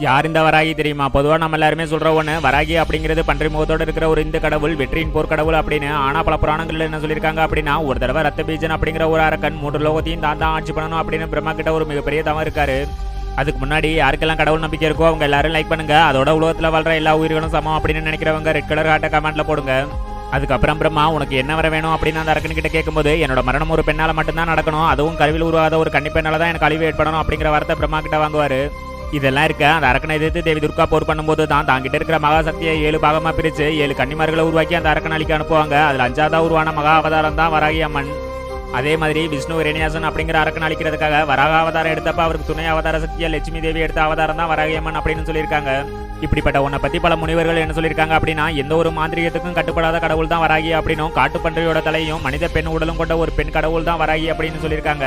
யார் இந்த வராகி தெரியுமா? பொதுவாக நம்ம எல்லாருமே சொல்ற ஒன்று, வராகி அப்படிங்கிறது பன்றி முகத்தோடு இருக்கிற ஒரு இந்த கடவுள், வெற்றியின் போர்க்கடவுள் அப்படின்னு. ஆனால் பல புராணங்கள் என்ன சொல்லியிருக்காங்க அப்படின்னா, ஒரு தடவை ரத்த பீஜன் அப்படிங்கிற ஒரு அரக்கன் 3 லோகத்தையும் தான் ஆட்சி பண்ணணும் அப்படின்னு பிரம்மா கிட்ட ஒரு மிகப்பெரிய தவம் இருக்காரு. அதுக்கு முன்னாடி யாருக்கெல்லாம் கடவுள் நம்பிக்கை இருக்கோ அவங்க எல்லாரும் லைக் பண்ணுங்க. அதோட உலகத்தில் வாழ்ற எல்லா உயிர்களும் சமம் அப்படின்னு நினைக்கிறவங்க ரெட் கலர் ஹார்ட்டை கமெண்ட்ல போடுங்க. அதுக்கப்புறம் பிரம்மா உனக்கு என்ன வர வேணும் அப்படின்னு அந்த அரக்கன் கிட்ட கேட்கும்போது, என்னோட மரணம் ஒரு பெண்ணால மட்டும்தான் நடக்கணும், அதுவும் கருவில் உருவாத ஒரு கன்னி பெண்ணால தான் எனக்கு அழிவு ஏற்படணும் அப்படிங்கிற வார்த்தை பிரம்மா கிட்ட வாங்குவாரு. இதெல்லாம் இருக்க அந்த அரக்கனை எதிர்த்து தேவி துர்கா போர் பண்ணும்போது தான் தாங்கிட்ட இருக்கிற மகாசக்தியை 7 பாகமா பிரிச்சு 7 கன்னிமார்களை உருவாக்கி அந்த அரக்கன் அழிக்க அனுப்புவாங்க. அதில் 5ஆவதா உருவான மகா அவதாரம் தான் வராகி அம்மன். அதே மாதிரி விஷ்ணு இரணியாசன் அப்படிங்கிற அரக்கன் அழிக்கிறதுக்காக வராக அவதாரம் எடுத்தப்ப அவருக்கு துணை அவதார சக்தியா லட்சுமி தேவி எடுத்த அவதாரம் தான் வராகி அம்மன் அப்படின்னு சொல்லியிருக்காங்க. இப்படிப்பட்ட உன்னை பத்தி பல முனிவர்கள் என்ன சொல்லியிருக்காங்க அப்படின்னா, எந்த ஒரு மாந்திரிகத்துக்கும் கட்டுப்படாத கடவுள் தான் வராகி அப்படின்னும், காட்டுப்பன்றியோட தலையும் மனித பெண் உடலும் கொண்ட ஒரு பெண் கடவுள் தான் வராகி அப்படின்னு சொல்லியிருக்காங்க.